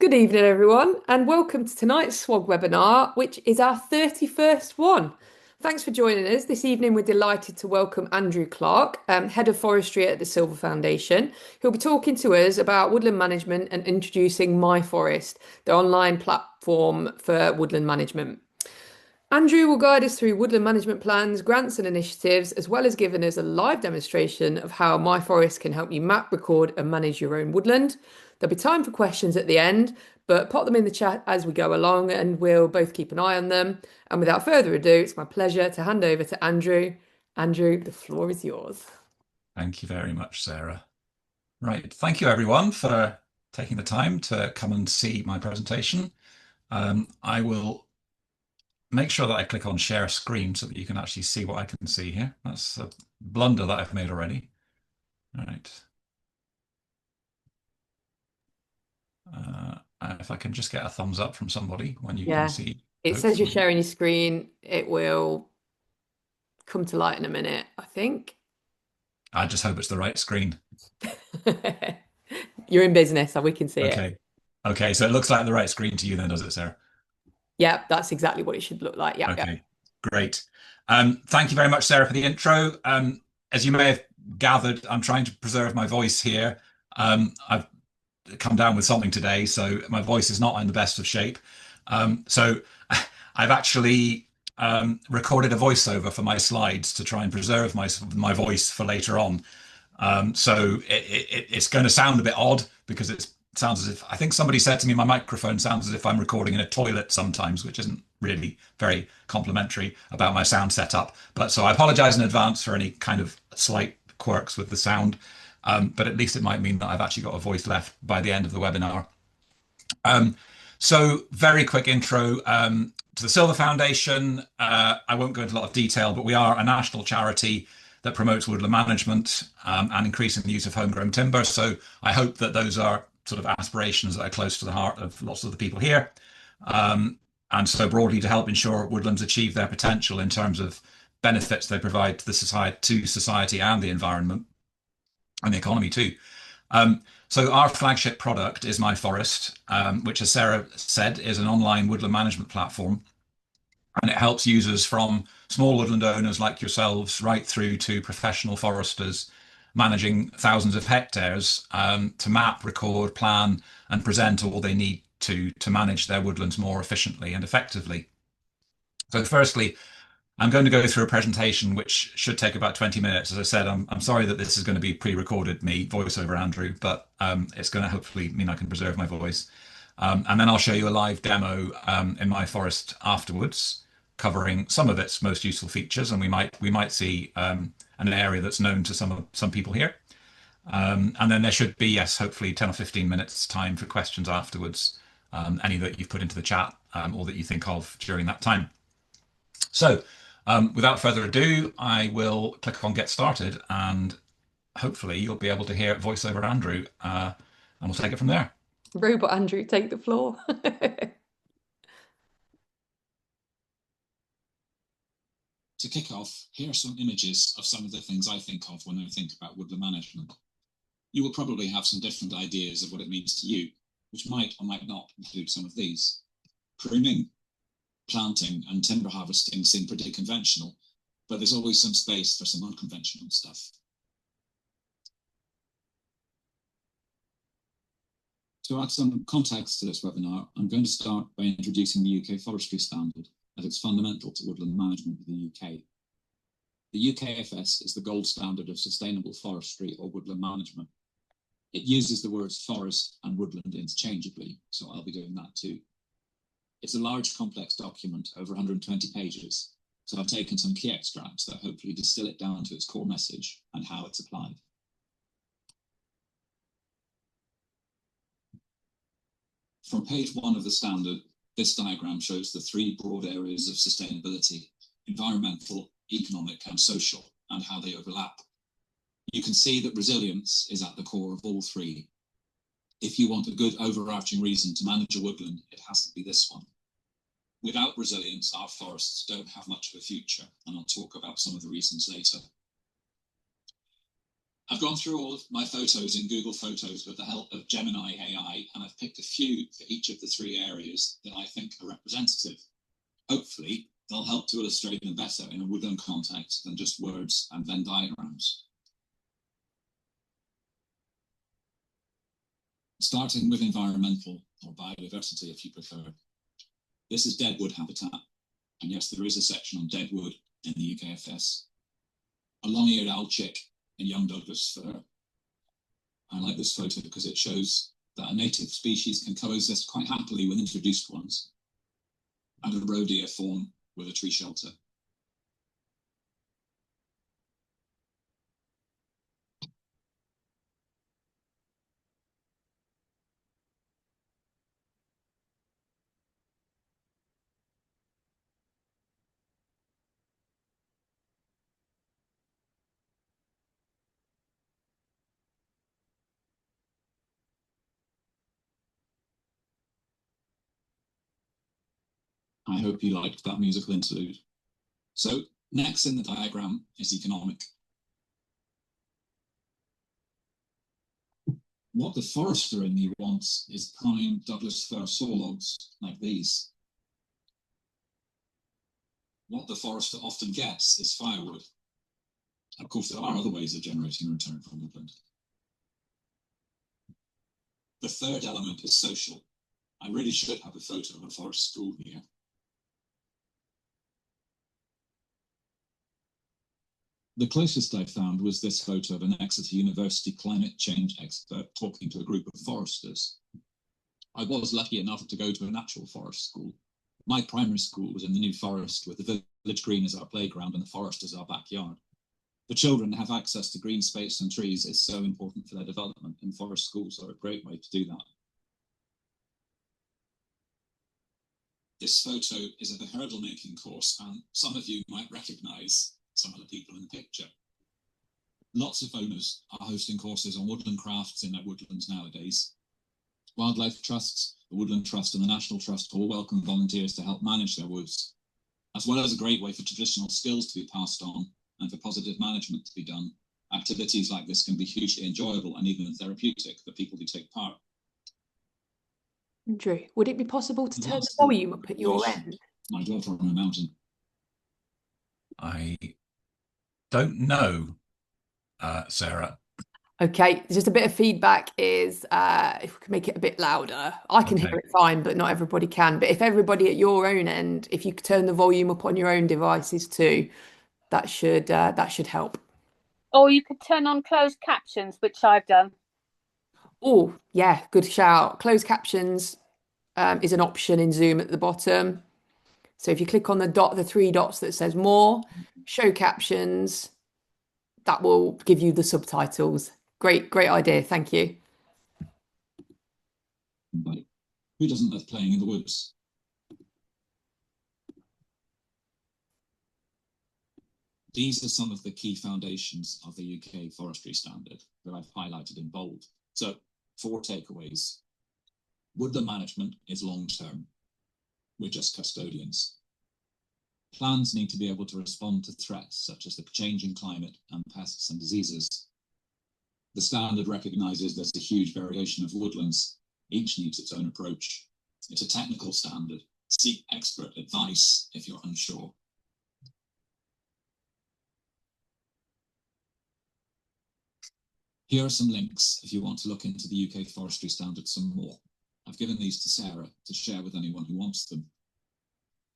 Good evening, everyone, and welcome to tonight's SWOG webinar, which is our 31st one. Thanks for joining us. This evening, we're delighted to welcome Andrew Clark, Head of Forestry at the Sylva Foundation, who'll be talking to us about woodland management and introducing myForest, the online platform for woodland management. Andrew will guide us through woodland management plans, grants and initiatives, as well as giving us a live demonstration of how myForest can help you map, record and manage your own woodland. There'll be time for questions at the end, but pop them in the chat as we go along and we'll both keep an eye on them. And without further ado, it's my pleasure to hand over to Andrew. Andrew, the floor is yours. Thank you very much, Sarah. Right, thank you everyone for taking the time to come and see my presentation. I will make sure that I click on share screen so that you can actually see what I can see here. That's a blunder that I've made already. All right. If I can just get a thumbs up from somebody when you can see. It says you're sharing your screen. It will come to light in a minute, I think. I just hope it's the right screen. You're in business, so we can see it. Okay, so it looks like the right screen to you then, does it, Sarah? Yeah, that's exactly what it should look like. Yeah. Okay, great. Thank you very much, Sarah, for the intro. As you may have gathered, I'm trying to preserve my voice here. I've come down with something today, so my voice is not in the best of shape. So I've actually recorded a voiceover for my slides to try and preserve my voice for later on. So it's going to sound a bit odd because it sounds as if, I think somebody said to me, my microphone sounds as if I'm recording in a toilet sometimes, which isn't really very complimentary about my sound setup. But so I apologize in advance for any kind of slight quirks with the sound. But at least it might mean that I've actually got a voice left by the end of the webinar. So very quick intro to the Sylva Foundation. I won't go into a lot of detail, but we are a national charity that promotes woodland management and increasing the use of homegrown timber. So I hope that those are sort of aspirations that are close to the heart of lots of the people here. And so broadly to help ensure woodlands achieve their potential in terms of benefits they provide to society and the environment and the economy too. So our flagship product is myForest, which, as Sarah said, is an online woodland management platform. And it helps users from small woodland owners like yourselves right through to professional foresters managing thousands of hectares to map, record, plan, and present all they need to manage their woodlands more efficiently and effectively. So firstly, I'm going to go through a presentation which should take about 20 minutes. As I said, I'm sorry that this is going to be pre-recorded, me, voiceover Andrew, but it's going to hopefully mean I can preserve my voice. And then I'll show you a live demo in myForest afterwards, covering some of its most useful features, and we might see an area that's known to some people here. And then there should be, yes, hopefully 10 or 15 minutes time for questions afterwards, any that you've put into the chat or that you think of during that time. So without further ado, I will click on get started and hopefully you'll be able to hear voiceover Andrew and we'll take it from there. Robot Andrew, take the floor. To kick off, here are some images of some of the things I think of when I think about woodland management. You will probably have some different ideas of what it means to you, which might or might not include some of these. Pruning, planting and timber harvesting seem pretty conventional, but there's always some space for some unconventional stuff. To add some context to this webinar, I'm going to start by introducing the UK Forestry Standard, as it's fundamental to woodland management in the UK. The UKFS is the gold standard of sustainable forestry or woodland management. It uses the words forest and woodland interchangeably, so I'll be doing that too. It's a large, complex document, over 120 pages, so I've taken some key extracts that hopefully distill it down to its core message and how it's applied. From page 1 of the standard, this diagram shows the 3 broad areas of sustainability: environmental, economic, and social, and how they overlap. You can see that resilience is at the core of all 3. If you want a good overarching reason to manage a woodland, it has to be this one. Without resilience, our forests don't have much of a future, and I'll talk about some of the reasons later. I've gone through all of my photos in Google Photos with the help of Gemini AI, and I've picked a few for each of the 3 areas that I think are representative. Hopefully, they'll help to illustrate them better in a woodland context than just words and Venn diagrams. Starting with environmental, or biodiversity if you prefer. This is deadwood habitat, and yes, there is a section on deadwood in the UKFS. A long-eared owl chick and young Douglas fir. I like this photo because it shows that a native species can coexist quite happily with introduced ones, and a roe deer fawn with a tree shelter. I hope you liked that musical interlude. So next in the diagram is economic. What the forester in me wants is prime Douglas fir saw logs like these. What the forester often gets is firewood. Of course, there are other ways of generating return from woodland. The third element is social. I really should have a photo of a forest school here. The closest I found was this photo of an Exeter University climate change expert talking to a group of foresters. I was lucky enough to go to a natural forest school. My primary school was in the New Forest, with the village green as our playground and the forest as our backyard. The children have access to green space and trees is so important for their development, and forest schools are a great way to do that. This photo is of a hurdle making course, and some of you might recognise some of the people in the picture. Lots of owners are hosting courses on woodland crafts in their woodlands nowadays. Wildlife trusts, the Woodland Trust and the National Trust all welcome volunteers to help manage their woods, as well as a great way for traditional skills to be passed on and for positive management to be done. Activities like this can be hugely enjoyable and even therapeutic for people who take part. Andrew, would it be possible to turn the volume up at your end? My daughter on a mountain. I don't know, Sarah. Okay, just a bit of feedback is if we can make it a bit louder. I can hear it fine, but not everybody can. But if everybody at your own end, if you could turn the volume up on your own devices too, that should help. Or you could turn on closed captions, which I've done. Oh, yeah, good shout. Closed captions is an option in Zoom at the bottom. So if you click on the 3 dots that says more, show captions, that will give you the subtitles. Great idea. Thank you. Who doesn't love playing in the woods? These are some of the key foundations of the UK Forestry Standard that I've highlighted in bold. So 4 takeaways. Woodland management is long-term. We're just custodians. Plans need to be able to respond to threats such as the changing climate and pests and diseases. The standard recognises there's a huge variation of woodlands. Each needs its own approach. It's a technical standard. Seek expert advice if you're unsure. Here are some links if you want to look into the UK Forestry Standard some more. I've given these to Sarah to share with anyone who wants them.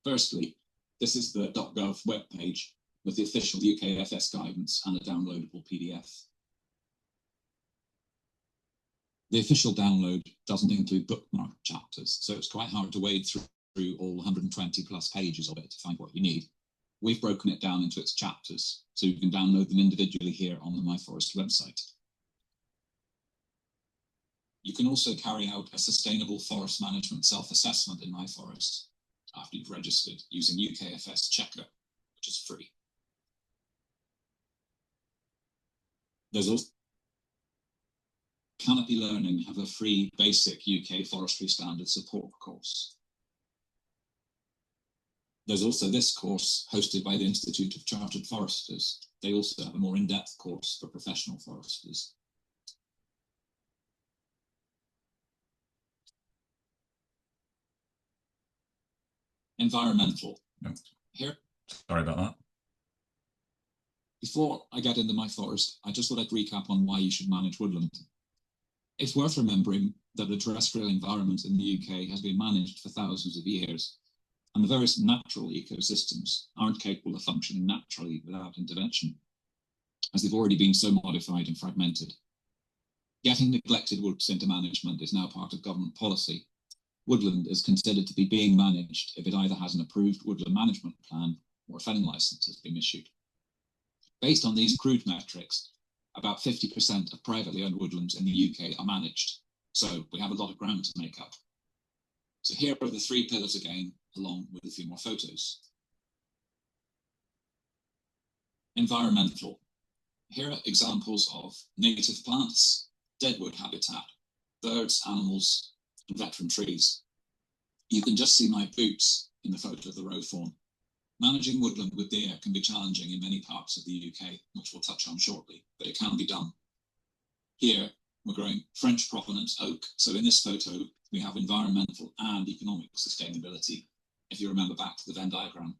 Firstly, this is the .gov webpage with the official UKFS guidance and a downloadable PDF. The official download doesn't include bookmark chapters, so it's quite hard to wade through all 120 plus pages of it to find what you need. We've broken it down into its chapters, so you can download them individually here on the myForest website. You can also carry out a sustainable forest management self-assessment in myForest after you've registered using UKFS Checker, which is free. There's also Canopy Learning have a free basic UK Forestry Standard support course. There's also this course hosted by the Institute of Chartered Foresters. They also have a more in-depth course for professional foresters. Environmental. No. Here. Sorry about that. Before I get into myForest, I just thought I'd recap on why you should manage woodland. It's worth remembering that the terrestrial environment in the UK has been managed for thousands of years, and the various natural ecosystems aren't capable of functioning naturally without intervention, as they've already been so modified and fragmented. Getting neglected woods into management is now part of government policy. Woodland is considered to be being managed if it either has an approved woodland management plan or a felling licence has been issued. Based on these crude metrics, about 50% of privately owned woodlands in the UK are managed, so we have a lot of ground to make up. So here are the three pillars again, along with a few more photos. Environmental. Here are examples of native plants, deadwood habitat, birds, animals, and veteran trees. You can just see my boots in the photo of the roe fawn. Managing woodland with deer can be challenging in many parts of the UK, which we'll touch on shortly, but it can be done. Here, we're growing French provenance oak. So in this photo, we have environmental and economic sustainability, if you remember back to the Venn diagram.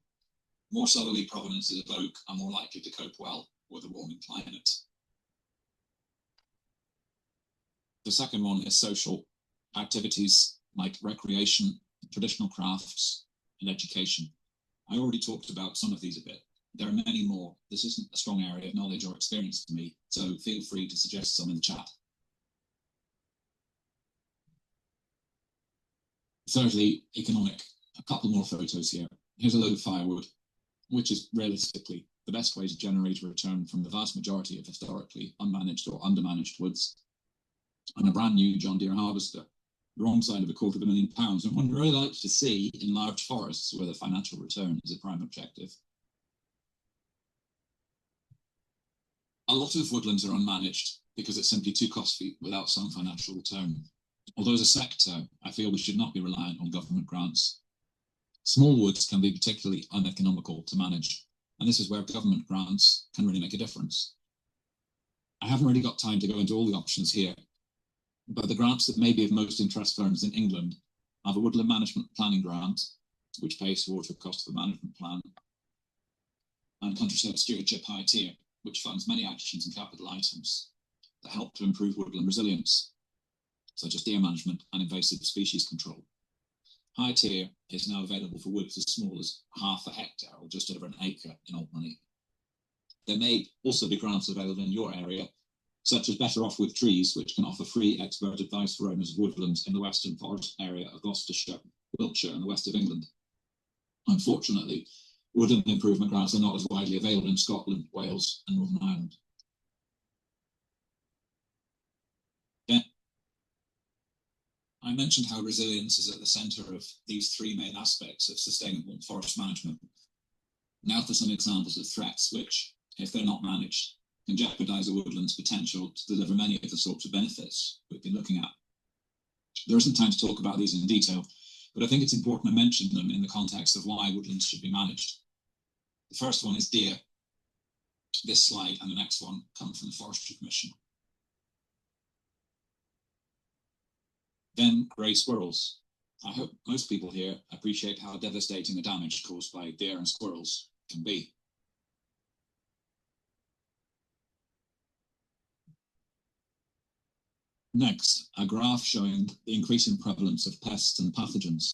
More southerly provenances of oak are more likely to cope well with a warming climate. The second one is social activities like recreation, traditional crafts, and education. I already talked about some of these a bit. There are many more. This isn't a strong area of knowledge or experience to me, so feel free to suggest some in the chat. Thirdly, economic. A couple more photos here. Here's a load of firewood, which is realistically the best way to generate a return from the vast majority of historically unmanaged or undermanaged woods. And a brand new John Deere harvester, the wrong side of £250,000, and one really likes to see in large forests where the financial return is a prime objective. A lot of woodlands are unmanaged because it's simply too costly without some financial return. Although as a sector, I feel we should not be reliant on government grants. Small woods can be particularly uneconomical to manage, and this is where government grants can really make a difference. I haven't really got time to go into all the options here, but the grants that may be of most interest firms in England are the Woodland Management Planning Grant, which pays towards the cost of the management plan, and Countryside Stewardship High Tier, which funds many actions and capital items that help to improve woodland resilience, such as deer management and invasive species control. High Tier is now available for woods as small as half a hectare or just over an acre in old money. There may also be grants available in your area, such as Better Off with Trees, which can offer free expert advice for owners of woodlands in the Western Forest area of Gloucestershire, Wiltshire and the west of England. Unfortunately, woodland improvement grants are not as widely available in Scotland, Wales and Northern Ireland. Yeah. I mentioned how resilience is at the centre of these three main aspects of sustainable forest management. Now for some examples of threats which, if they're not managed, can jeopardise a woodland's potential to deliver many of the sorts of benefits we've been looking at. There isn't time to talk about these in detail, but I think it's important to mention them in the context of why woodlands should be managed. The first one is deer. This slide and the next one come from the Forestry Commission. Then grey squirrels. I hope most people here appreciate how devastating the damage caused by deer and squirrels can be. Next, a graph showing the increasing prevalence of pests and pathogens.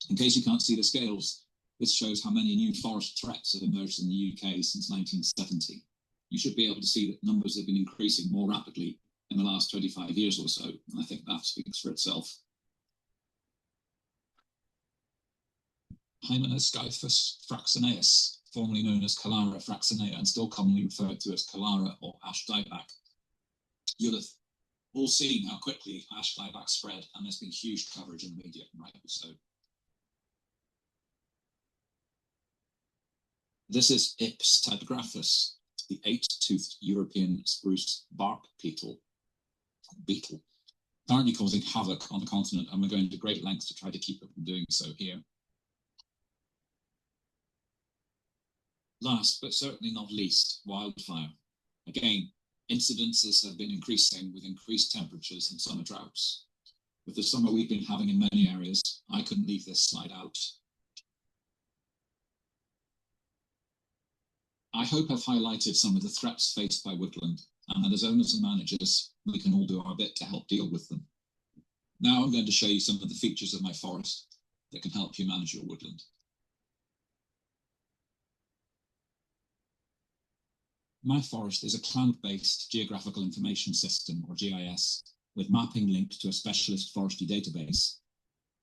In case you can't see the scales, this shows how many new forest threats have emerged in the UK since 1970. You should be able to see that numbers have been increasing more rapidly in the last 25 years or so, and I think that speaks for itself. Hymenoscyphus fraxineus, formerly known as Callara fraxinea and still commonly referred to as Callara or ash dieback. You'll have all seen how quickly ash dieback spread, and there's been huge coverage in the media, rightly so. This is Ips typographus, the 8-toothed European spruce bark beetle, currently causing havoc on the continent, and we're going to great lengths to try to keep it from doing so here. Last, but certainly not least, wildfire. Again, incidences have been increasing with increased temperatures and summer droughts. With the summer we've been having in many areas, I couldn't leave this slide out. I hope I've highlighted some of the threats faced by woodland, and that as owners and managers, we can all do our bit to help deal with them. Now I'm going to show you some of the features of myForest that can help you manage your woodland. myForest is a cloud-based Geographical Information System, or GIS, with mapping linked to a specialist forestry database.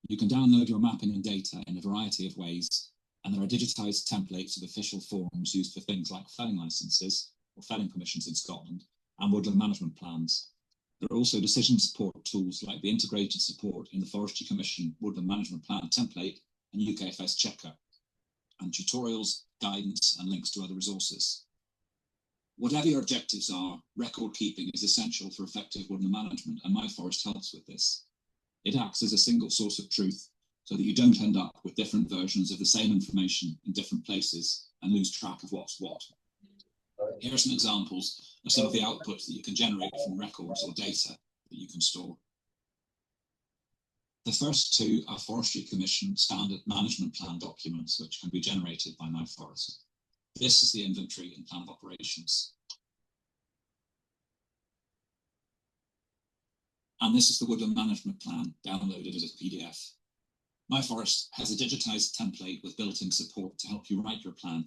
You can download your mapping and data in a variety of ways, and there are digitised templates of official forms used for things like felling licences, or felling permissions in Scotland, and woodland management plans. There are also decision support tools like the integrated support in the Forestry Commission Woodland Management Plan template and UKFS Checker, and tutorials, guidance, and links to other resources. Whatever your objectives are, record keeping is essential for effective woodland management, and myForest helps with this. It acts as a single source of truth so that you don't end up with different versions of the same information in different places and lose track of what's what. Here are some examples of some of the outputs that you can generate from records or data that you can store. The first two are Forestry Commission Standard Management Plan documents, which can be generated by myForest. This is the inventory and plan of operations. And this is the Woodland Management Plan downloaded as a PDF. myForest has a digitised template with built-in support to help you write your plan,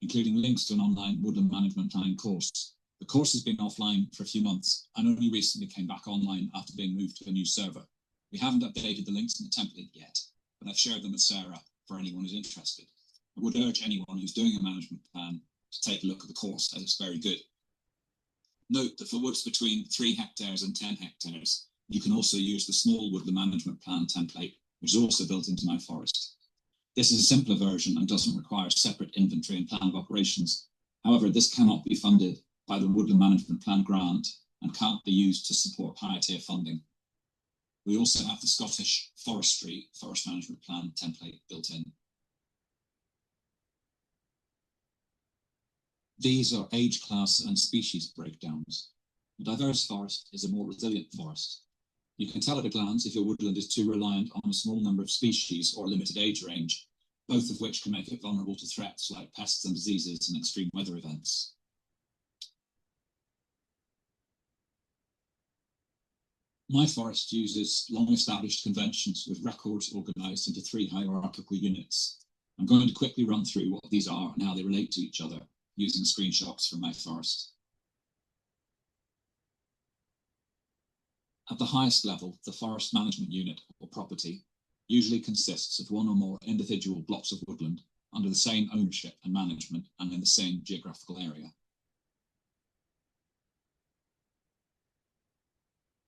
including links to an online Woodland Management Plan course. The course has been offline for a few months and only recently came back online after being moved to a new server. We haven't updated the links in the template yet, but I've shared them with Sarah for anyone who's interested. I would urge anyone who's doing a management plan to take a look at the course, as it's very good. Note that for woods between 3 hectares and 10 hectares, you can also use the small Woodland Management Plan template, which is also built into myForest. This is a simpler version and doesn't require separate inventory and plan of operations. However, this cannot be funded by the Woodland Management Plan grant and can't be used to support higher tier funding. We also have the Scottish Forestry Forest Management Plan template built in. These are age class and species breakdowns. A diverse forest is a more resilient forest. You can tell at a glance if your woodland is too reliant on a small number of species or a limited age range, both of which can make it vulnerable to threats like pests and diseases and extreme weather events. myForest uses long-established conventions with records organised into 3 hierarchical units. I'm going to quickly run through what these are and how they relate to each other using screenshots from myForest. At the highest level, the forest management unit, or property, usually consists of 1 or more individual blocks of woodland under the same ownership and management and in the same geographical area.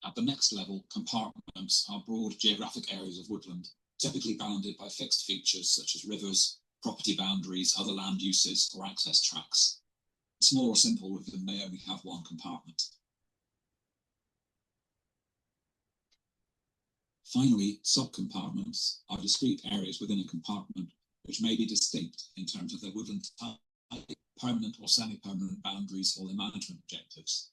At the next level, compartments are broad geographic areas of woodland, typically bounded by fixed features such as rivers, property boundaries, other land uses, or access tracks. Small or simple woodland may only have 1 compartment. Finally, subcompartments are discrete areas within a compartment which may be distinct in terms of their woodland type, permanent or semi-permanent boundaries, or their management objectives.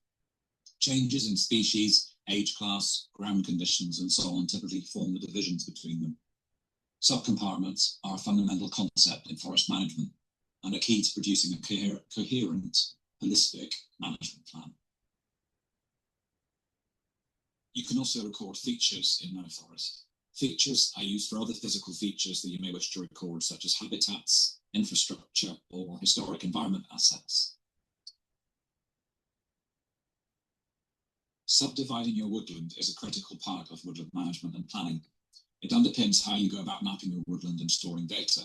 Changes in species, age class, ground conditions, and so on typically form the divisions between them. Subcompartments are a fundamental concept in forest management and are key to producing a coherent, holistic management plan. You can also record features in myForest. Features are used for other physical features that you may wish to record, such as habitats, infrastructure, or historic environment assets. Subdividing your woodland is a critical part of woodland management and planning. It underpins how you go about mapping your woodland and storing data.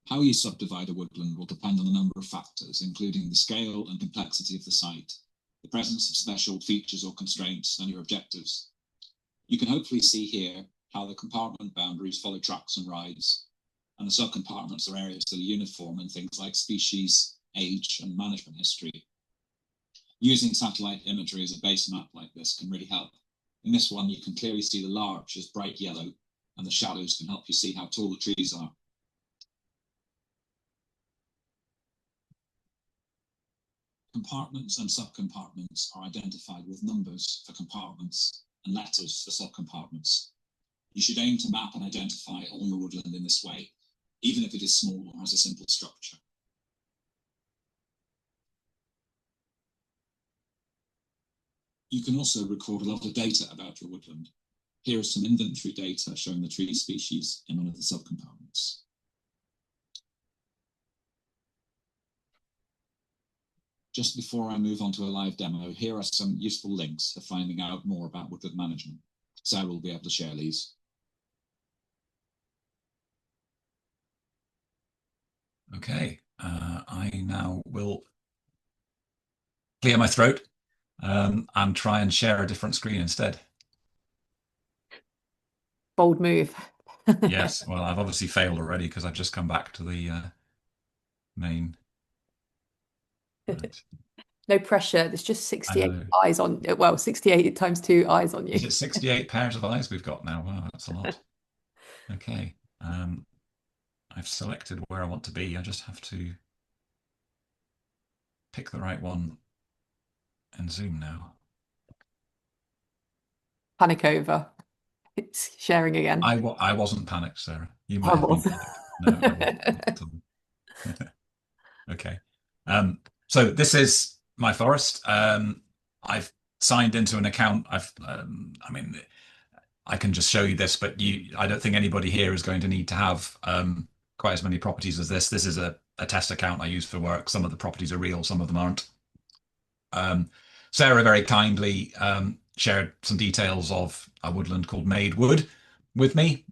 How you subdivide a woodland will depend on a number of factors, including the scale and complexity of the site, the presence of special features or constraints, and your objectives. You can hopefully see here how the compartment boundaries follow tracks and rides, and the subcompartments are areas that are uniform in things like species, age, and management history. Using satellite imagery as a base map like this can really help. In this one, you can clearly see the larch is bright yellow, and the shadows can help you see how tall the trees are. Compartments and subcompartments are identified with numbers for compartments and letters for subcompartments. You should aim to map and identify all your woodland in this way, even if it is small or has a simple structure. You can also record a lot of data about your woodland. Here is some inventory data showing the tree species in one of the subcompartments. Just before I move on to a live demo, here are some useful links for finding out more about woodland management. Sarah will be able to share these. Okay, I now will clear my throat and try and share a different screen instead. Bold move. Yes, well, I've obviously failed already because I've just come back to the main. Right. No pressure. There's just 68 eyes on, well, 68 times 2 eyes on you. Is it 68 pairs of eyes we've got now? Wow, that's a lot. Okay. I've selected where I want to be. I just have to pick the right one and zoom now. Panic over. It's sharing again. I wasn't panicked, Sarah. You might have been panicked. No, I wasn't. Okay. So this is myForest. I've signed into an account. I mean, I can just show you this, but I don't think anybody here is going to need to have quite as many properties as this. This is a test account I use for work. Some of the properties are real, some of them aren't. Sarah very kindly shared some details of a woodland called Made Wood with me.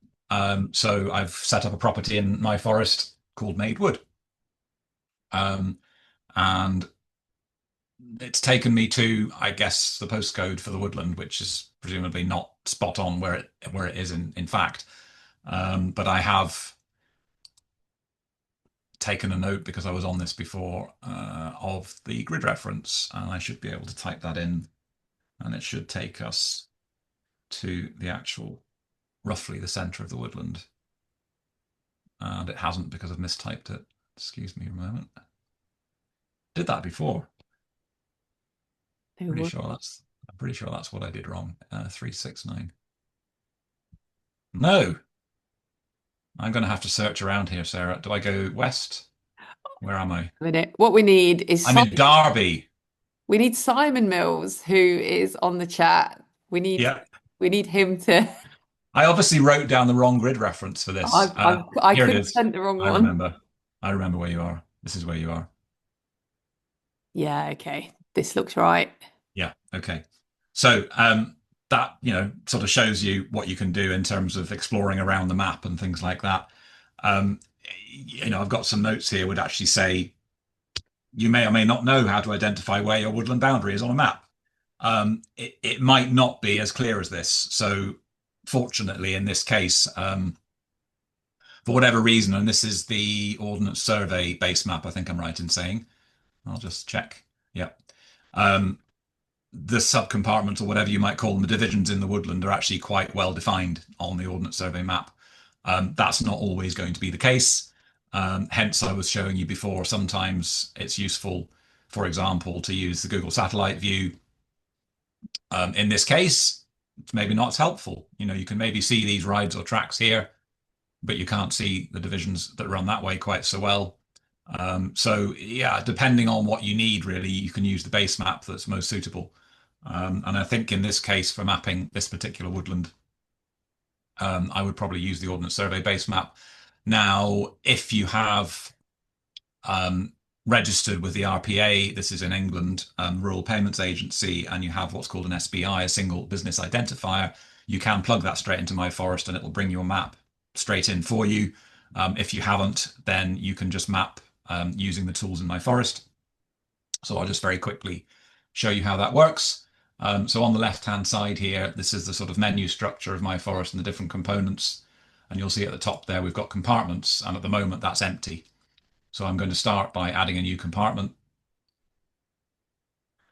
So I've set up a property in myForest called Made Wood. And it's taken me to, I guess, the postcode for the woodland, which is presumably not spot on where it is in fact. But I have taken a note, because I was on this before, of the grid reference, and I should be able to type that in, and it should take us to the actual, roughly the center of the woodland. And it hasn't, because I've mistyped it. Excuse me a moment. Did that before. I'm pretty sure that's what I did wrong. 369. No. I'm going to have to search around here, Sarah. Do I go west? Where am I? A minute. What we need is I'm in Derby. We need Simon Mills, who is on the chat. We need him to. I obviously wrote down the wrong grid reference for this. I could have sent the wrong one. I remember where you are. This is where you are. Yeah, okay. This looks right. Yeah, okay. So that, sort of shows you what you can do in terms of exploring around the map and things like that. I've got some notes here would actually say you may or may not know how to identify where your woodland boundary is on a map. It might not be as clear as this. So fortunately, in this case, for whatever reason, and this is the Ordnance Survey base map, I think I'm right in saying. I'll just check. Yeah. The subcompartments, or whatever you might call them, the divisions in the woodland, are actually quite well defined on the Ordnance Survey map. That's not always going to be the case. Hence, I was showing you before, sometimes it's useful, for example, to use the Google satellite view. In this case, it's maybe not as helpful. You can maybe see these rides or tracks here, but you can't see the divisions that run that way quite so well. So yeah, depending on what you need, really, you can use the base map that's most suitable. And I think in this case, for mapping this particular woodland, I would probably use the Ordnance Survey base map. Now, if you have registered with the RPA, this is in England, Rural Payments Agency, and you have what's called an SBI, a single business identifier, you can plug that straight into myForest and it will bring your map straight in for you. If you haven't, then you can just map using the tools in myForest. So I'll just very quickly show you how that works. So on the left-hand side here, this is the sort of menu structure of myForest and the different components. And you'll see at the top there, we've got compartments, and at the moment that's empty. So I'm going to start by adding a new compartment.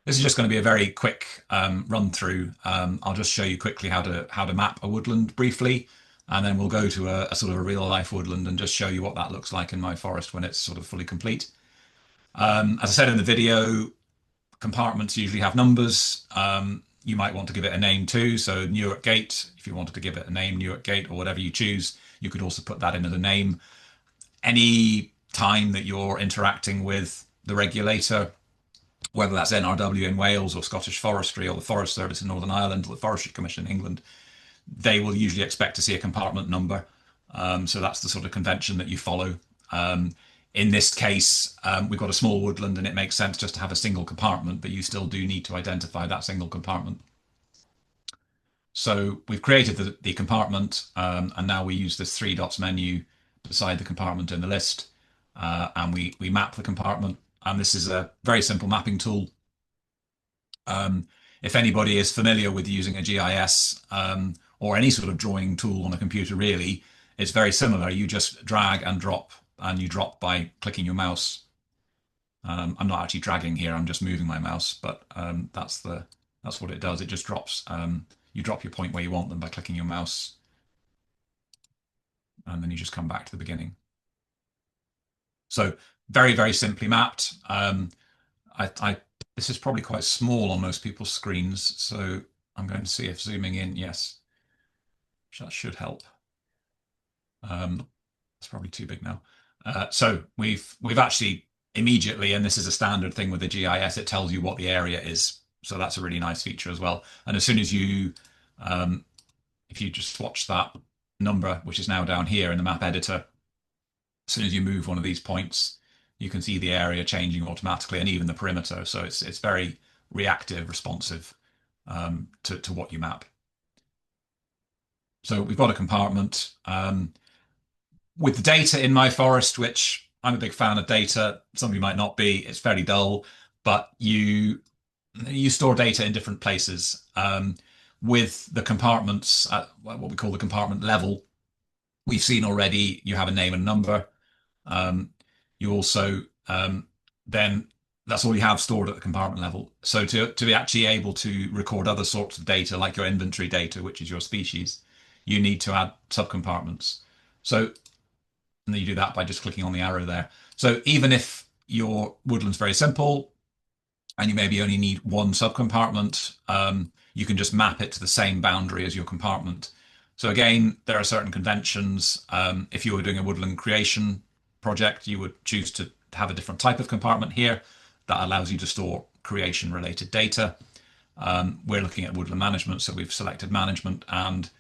This is just going to be a very quick run through. I'll just show you quickly how to map a woodland briefly. and then we'll go to a sort of a real life woodland and just show you what that looks like in myForest when it's sort of fully complete. As I said in the video, compartments usually have numbers. You might want to give it a name too. So Newark Gate, if you wanted to give it a name, Newark Gate, or whatever you choose, you could also put that in as a name. Any time that you're interacting with the regulator, whether that's NRW in Wales or Scottish Forestry or the Forest Service in Northern Ireland or the Forestry Commission in England, they will usually expect to see a compartment number. So that's the sort of convention that you follow. In this case, we've got a small woodland and it makes sense just to have a single compartment, but you still do need to identify that single compartment. So we've created the compartment, and now we use this 3 dots menu beside the compartment in the list, and we map the compartment. And this is a very simple mapping tool. If anybody is familiar with using a GIS or any sort of drawing tool on a computer, really, it's very similar. You just drag and drop, and you drop by clicking your mouse. I'm not actually dragging here, I'm just moving my mouse, but that's what it does. It just drops. You drop your point where you want them by clicking your mouse, and then you just come back to the beginning. So very, very simply mapped. This is probably quite small on most people's screens, so I'm going to see if zooming in, yes, that should help. It's probably too big now. So we've actually immediately, and this is a standard thing with the GIS, it tells you what the area is. So that's a really nice feature as well. And as soon as you, if you just watch that number, which is now down here in the map editor, as soon as you move one of these points, you can see the area changing automatically and even the perimeter. So it's very reactive, responsive to what you map. So we've got a compartment. With the data in myForest, which I'm a big fan of data, some of you might not be, it's very dull, but you store data in different places. With the compartments at what we call the compartment level, we've seen already you have a name and number. You also, then that's all you have stored at the compartment level. So to be actually able to record other sorts of data, like your inventory data, which is your species, you need to add subcompartments. So, and then you do that by just clicking on the arrow there. So even if your woodland's very simple and you maybe only need one subcompartment, you can just map it to the same boundary as your compartment. So again, there are certain conventions. If you were doing a woodland creation project, you would choose to have a different type of compartment here that allows you to store creation related data. We're looking at woodland management, so we've selected management, and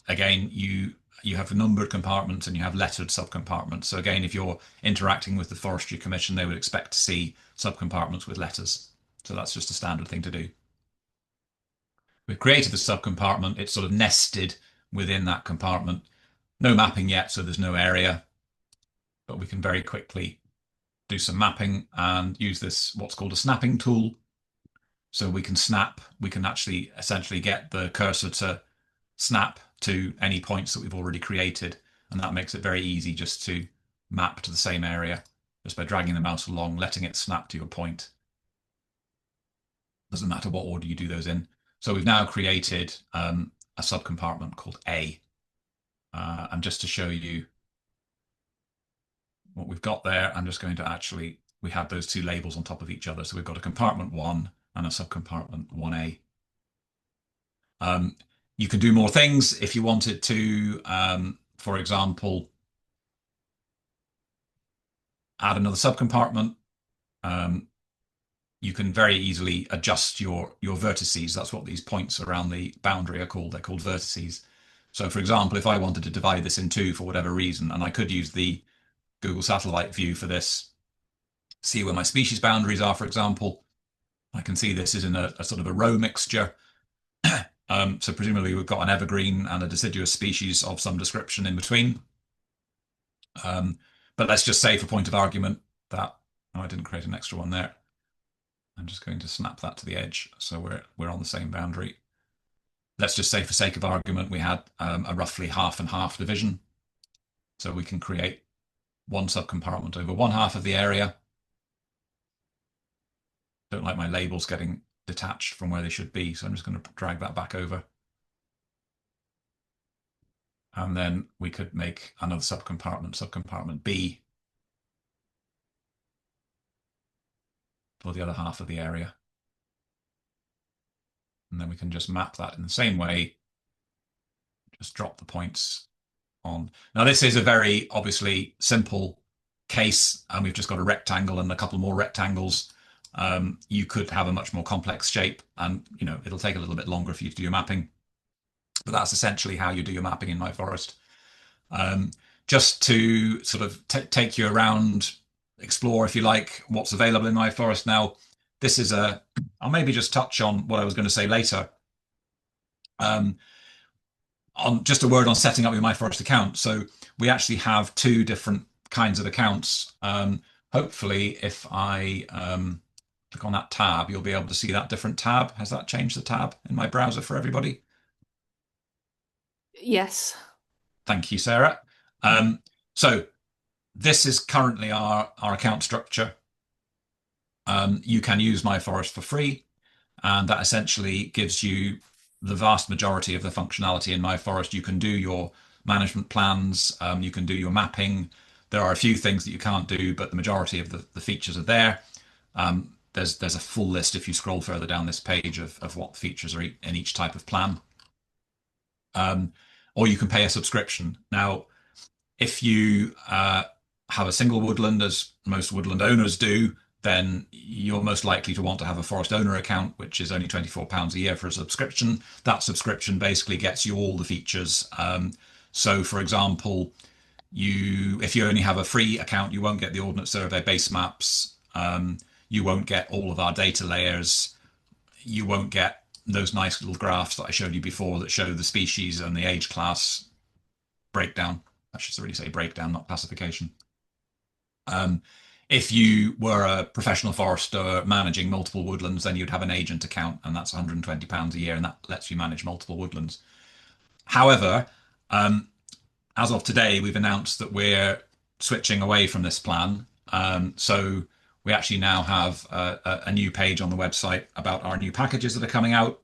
again, you have numbered compartments and you have lettered subcompartments. So again, if you're interacting with the Forestry Commission, they would expect to see subcompartments with letters. So that's just a standard thing to do. We've created the subcompartment. It's sort of nested within that compartment. No mapping yet, so there's no area, but we can very quickly do some mapping and use this, what's called a snapping tool. So we can snap, we can actually essentially get the cursor to snap to any points that we've already created. And that makes it very easy just to map to the same area, just by dragging the mouse along, letting it snap to your point. Doesn't matter what order you do those in. So we've now created a subcompartment called A. And just to show you what we've got there, I'm just going to actually, we have those two labels on top of each other. So we've got a compartment 1 and a subcompartment 1A. You can do more things if you wanted to, for example, add another subcompartment. You can very easily adjust your vertices. That's what these points around the boundary are called. They're called vertices. So for example, if I wanted to divide this in two for whatever reason, and I could use the Google satellite view for this, see where my species boundaries are, for example, I can see this is in a sort of a row mixture. So presumably we've got an evergreen and a deciduous species of some description in between. But let's just say for point of argument that, oh, I didn't create an extra one there. I'm just going to snap that to the edge so we're on the same boundary. Let's just say for sake of argument we had a roughly half and half division. So we can create one subcompartment over one half of the area. Don't like my labels getting detached from where they should be, so I'm just going to drag that back over. And then we could make another subcompartment B, for the other half of the area. And then we can just map that in the same way, just drop the points on. Now this is a very obviously simple case, and we've just got a rectangle and a couple more rectangles. You could have a much more complex shape, and it'll take a little bit longer for you to do your mapping, but that's essentially how you do your mapping in myForest. Just to sort of take you around, explore, if you like, what's available in myForest now. This is I'll maybe just touch on what I was going to say later. On just a word on setting up your myForest account. So we actually have two different kinds of accounts. Hopefully, if I click on that tab, you'll be able to see that different tab. Has that changed the tab in my browser for everybody? Yes. Thank you, Sarah. So this is currently our account structure. You can use myForest for free, and that essentially gives you the vast majority of the functionality in myForest. You can do your management plans, you can do your mapping. There are a few things that you can't do, but the majority of the features are there. There's a full list if you scroll further down this page of what features are in each type of plan. Or you can pay a subscription. Now, if you have a single woodland, as most woodland owners do, then you're most likely to want to have a forest owner account, which is only £24 a year for a subscription. That subscription basically gets you all the features. So, for example, if you only have a free account, you won't get the Ordnance Survey base maps. You won't get all of our data layers. You won't get those nice little graphs that I showed you before that show the species and the age class breakdown. I should really say breakdown, not classification. If you were a professional forester managing multiple woodlands, then you'd have an agent account, and that's £120 a year, and that lets you manage multiple woodlands. However, as of today, we've announced that we're switching away from this plan. So we actually now have a new page on the website about our new packages that are coming out.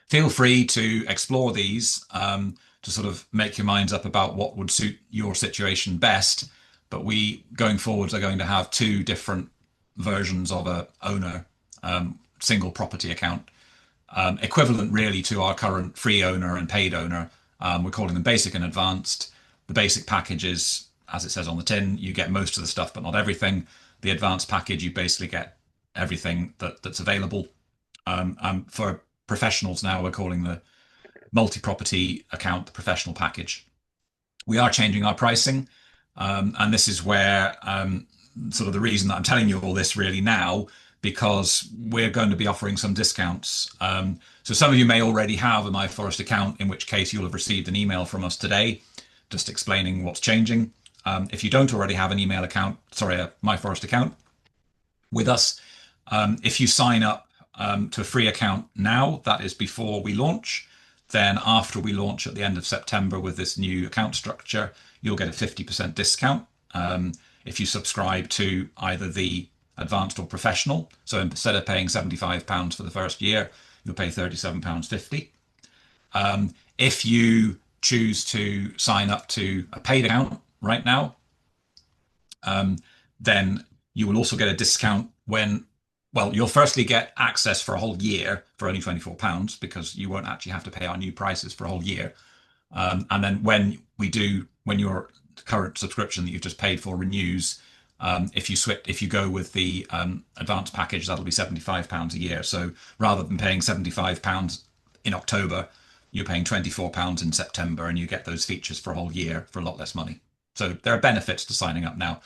Feel free to explore these to sort of make your minds up about what would suit your situation best. But we, going forwards, are going to have two different versions of a owner single property account, equivalent really to our current free owner and paid owner. We're calling them basic and advanced. The basic package is, as it says on the tin, you get most of the stuff, but not everything. The advanced package, you basically get everything that's available. And for professionals now, we're calling the multi-property account the professional package. We are changing our pricing. And this is where sort of the reason that I'm telling you all this really now, because we're going to be offering some discounts. So some of you may already have a myForest account, in which case you'll have received an email from us today just explaining what's changing. If you don't already have an email account, sorry, a myForest account with us, if you sign up to a free account now, that is before we launch, then after we launch at the end of September with this new account structure, you'll get a 50% discount if you subscribe to either the advanced or professional. So instead of paying £75 for the first year, you'll pay £37.50. If you choose to sign up to a paid account right now, then you will also get a discount when, well, you'll firstly get access for a whole year for only £24 because you won't actually have to pay our new prices for a whole year. And then when your current subscription that you've just paid for renews, if you go with the advanced package, that'll be £75 a year. So rather than paying £75 in October, you're paying £24 in September, and you get those features for a whole year for a lot less money. So there are benefits to signing up now.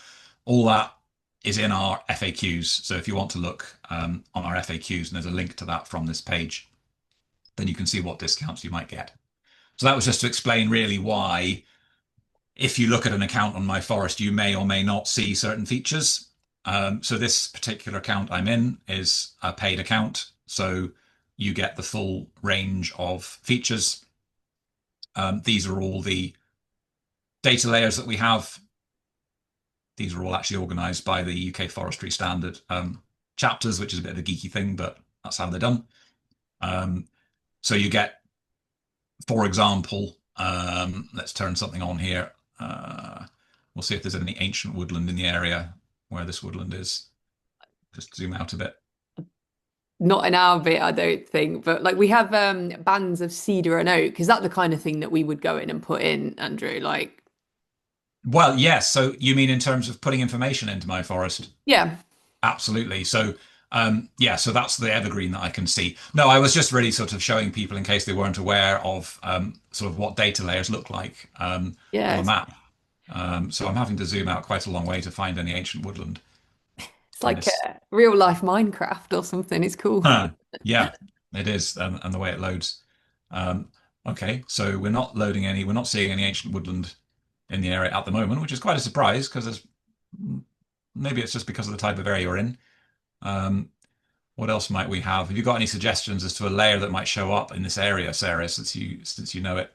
All that is in our FAQs. So if you want to look on our FAQs, and there's a link to that from this page, then you can see what discounts you might get. So that was just to explain really why, if you look at an account on myForest, you may or may not see certain features. So this particular account I'm in is a paid account. So you get the full range of features. These are all the data layers that we have. These are all actually organized by the UK Forestry Standard chapters, which is a bit of a geeky thing, but that's how they're done. So you get, for example, Let's turn something on here. We'll see if there's any ancient woodland in the area where this woodland is. Just zoom out a bit. Not in our bit, I don't think, but like we have bands of cedar and oak. Is that the kind of thing that we would go in and put in, Andrew? Like, Well, yes. So you mean in terms of putting information into myForest? yeah, Absolutely. So yeah, so that's the evergreen that I can see. No, I was just really sort of showing people in case they weren't aware of sort of what data layers look like on yeah, a map. So I'm having to zoom out quite a long way to find any ancient woodland it's in like this. real life Minecraft or something. It's cool. Huh. Yeah, it is, and the way it loads. Um, okay, so we're not seeing any ancient woodland in the area at the moment, which is quite a surprise because there's maybe it's just because of the type of area you're in. Um, what else might we have? Have you got any suggestions as to a layer that might show up in this area, Sarah, since you know it?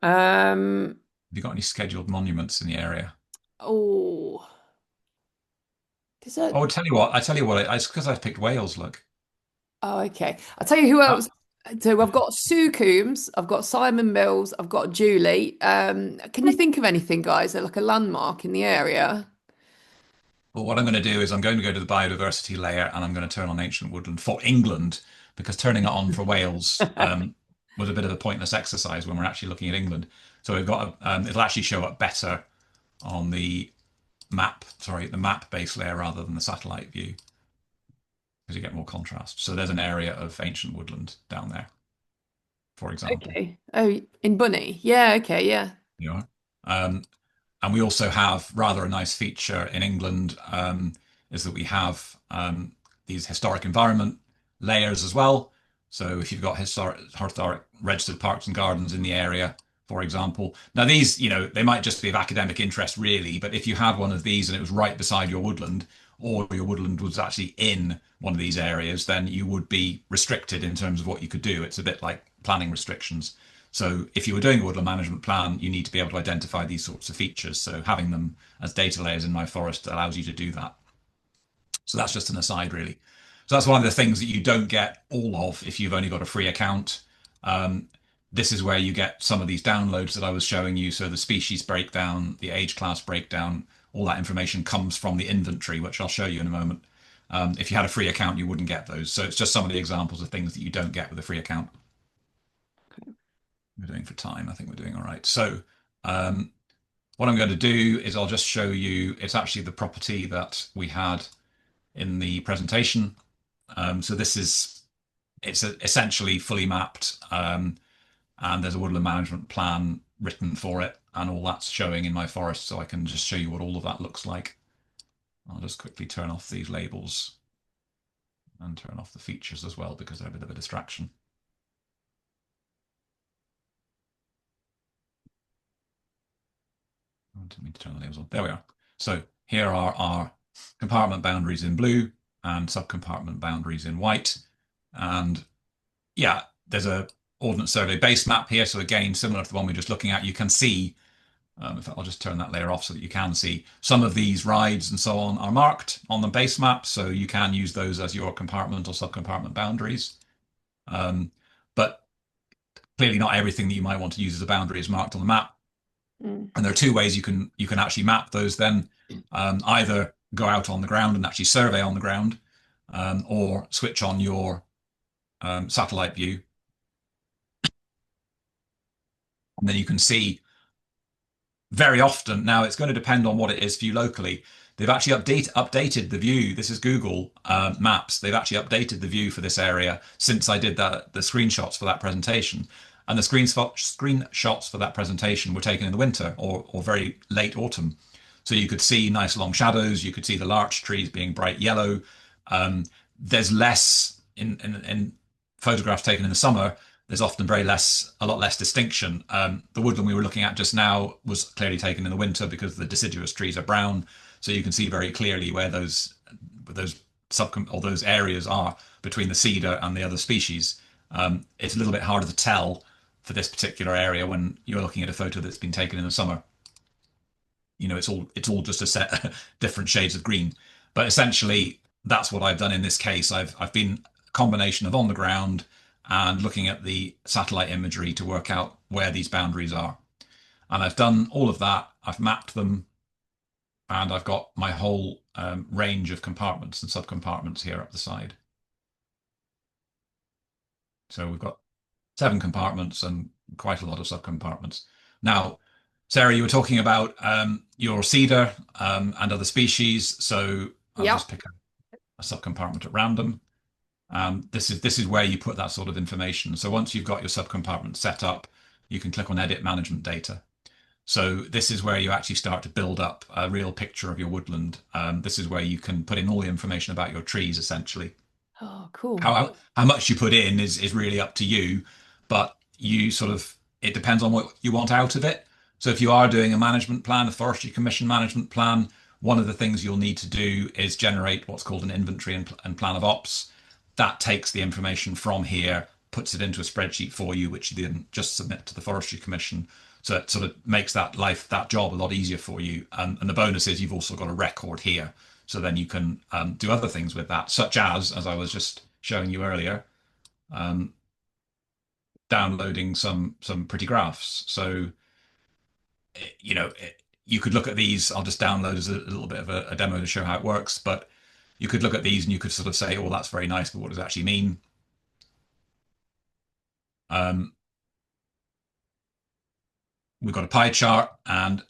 Um, Have you got any scheduled monuments in the area? oh, does that? Oh, I tell you what, it's because I've picked Wales, look. Oh, okay. I'll tell you who Ah, else. So I've got Sue Coombs, I've got Simon Mills, I've got Julie. Can you think of anything, guys? They're like a landmark in the area. well, what I'm going to do is I'm going to go to the biodiversity layer and I'm going to turn on ancient woodland for England because turning it on for Wales was a bit of a pointless exercise when we're actually looking at England. So we've got it'll actually show up better on the the map-based layer rather than the satellite view because you get more contrast. So there's an area of ancient woodland down there, for example. Okay. Oh, in Bunny. Yeah, okay, yeah. You know, um, and we also have rather a nice feature in England is that we have these historic environment layers as well. So if you've got historic registered parks and gardens in the area, for example, now these, they might just be of academic interest really, but if you had one of these and it was right beside your woodland, or your woodland was actually in one of these areas, then you would be restricted in terms of what you could do. It's a bit like planning restrictions. So if you were doing a woodland management plan, you need to be able to identify these sorts of features. So having them as data layers in myForest allows you to do that. So that's just an aside, really. So that's one of the things that you don't get all of if you've only got a free account. This is where you get some of these downloads that I was showing you. So the species breakdown, the age class breakdown, all that information comes from the inventory, which I'll show you in a moment. If you had a free account, you wouldn't get those. So it's just some of the examples of things that you don't get with a free account. We're doing for time. I think we're doing all right. So what I'm going to do is I'll just show you, it's actually the property that we had in the presentation. So it's essentially fully mapped and there's a woodland management plan written for it and all that's showing in myForest. So I can just show you what all of that looks like. I'll just quickly turn off these labels and turn off the features as well because they're a bit of a distraction. I didn't mean to turn the labels on. There we are. So here are our compartment boundaries in blue and subcompartment boundaries in white. And yeah, there's a Ordnance Survey base map here. So again, similar to the one we're just looking at, you can see, in fact, I'll just turn that layer off so that you can see some of these rides and so on are marked on the base map. So you can use those as your compartment or subcompartment boundaries. But clearly not everything that you might want to use as a boundary is marked on the map. And there are two ways you can actually map those then. Either go out on the ground and actually survey on the ground, or switch on your satellite view. And then you can see very often, now it's going to depend on what it is for you locally. They've actually updated the view. This is Google Maps. They've actually updated the view for this area since I did the screenshots for that presentation. And the screenshots for that presentation were taken in the winter or very late autumn. So you could see nice long shadows. You could see the larch trees being bright yellow. There's less in photographs taken in the summer. There's often a lot less distinction. The woodland we were looking at just now was clearly taken in the winter because the deciduous trees are brown. So you can see very clearly where those areas are between the cedar and the other species. It's a little bit harder to tell for this particular area when you're looking at a photo that's been taken in the summer. It's all just a set different shades of green. But essentially, that's what I've done in this case. I've been a combination of on the ground and looking at the satellite imagery to work out where these boundaries are. And I've done all of that. I've mapped them, and I've got my whole range of compartments and subcompartments here up the side. So we've got 7 compartments and quite a lot of subcompartments. Now, Sarah, you were talking about your cedar and other species. So I'll just pick a subcompartment at random. This is where you put that sort of information. So once you've got your subcompartment set up, you can click on Edit Management Data. So this is where you actually start to build up a real picture of your woodland. This is where you can put in all the information about your trees, essentially. Oh, cool. How much you put in is really up to you, but it depends on what you want out of it. So if you are doing a management plan, a Forestry Commission management plan, one of the things you'll need to do is generate what's called an inventory and plan of ops. That takes the information from here, puts it into a spreadsheet for you, which you then just submit to the Forestry Commission. So it sort of makes that job a lot easier for you. And the bonus is you've also got a record here. So then you can do other things with that, such as I was just showing you earlier, downloading some pretty graphs. So, you could look at these. I'll just download as a little bit of a demo to show how it works. But you could look at these and you could sort of say, oh, that's very nice, but what does it actually mean? We've got a pie chart, and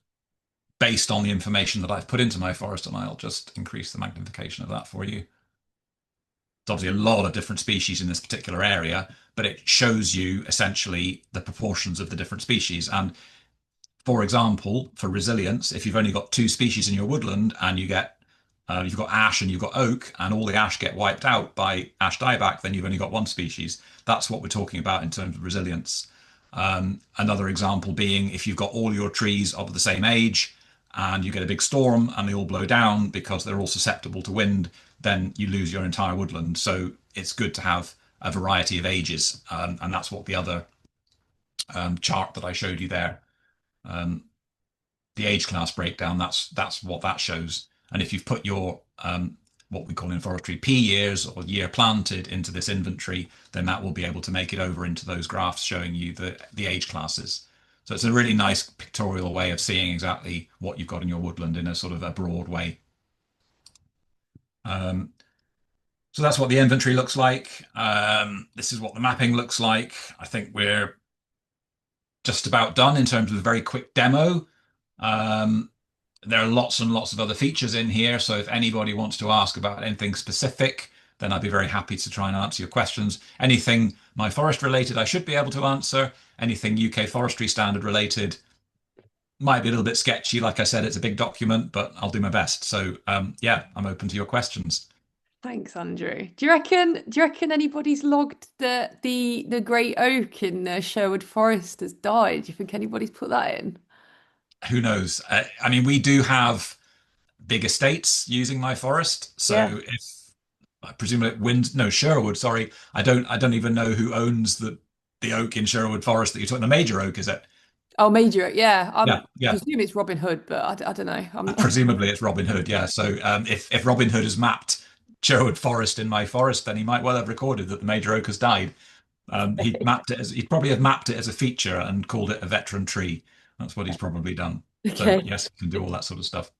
based on the information that I've put into myForest, and I'll just increase the magnification of that for you. It's obviously a lot of different species in this particular area, but it shows you essentially the proportions of the different species. And for example, for resilience, if you've only got 2 species in your woodland and you've got ash and you've got oak, and all the ash get wiped out by ash dieback, then you've only got 1 species. That's what we're talking about in terms of resilience. Another example being if you've got all your trees of the same age and you get a big storm and they all blow down because they're all susceptible to wind, then you lose your entire woodland. So it's good to have a variety of ages, and that's what the other chart that I showed you there, the age class breakdown, that's what that shows. And if you've put your what we call in forestry P years or year planted into this inventory, then that will be able to make it over into those graphs showing you the age classes. So it's a really nice pictorial way of seeing exactly what you've got in your woodland in a sort of a broad way. So that's what the inventory looks like. This is what the mapping looks like. I think we're just about done in terms of a very quick demo. There are lots and lots of other features in here. So if anybody wants to ask about anything specific, then I'd be very happy to try and answer your questions. Anything myForest related, I should be able to answer. Anything UK Forestry Standard related might be a little bit sketchy. Like I said, it's a big document, but I'll do my best. So yeah, I'm open to your questions. Thanks, Andrew. Do you reckon anybody's logged the great oak in the Sherwood Forest has died? Do you think anybody's put that in? Who knows? I mean, we do have big estates using myForest. So if I presume Sherwood, sorry. I don't even know who owns the oak in Sherwood Forest that you're talking. The major oak, is it? Oh, major oak, yeah. Yeah. I presume it's Robin Hood, but I don't know. Presumably it's Robin Hood, yeah. So if Robin Hood has mapped Sherwood Forest in myForest, then he might well have recorded that the major oak has died. He'd probably have mapped it as a feature and called it a veteran tree. That's what he's probably done. Okay. So yes, you can do all that sort of stuff.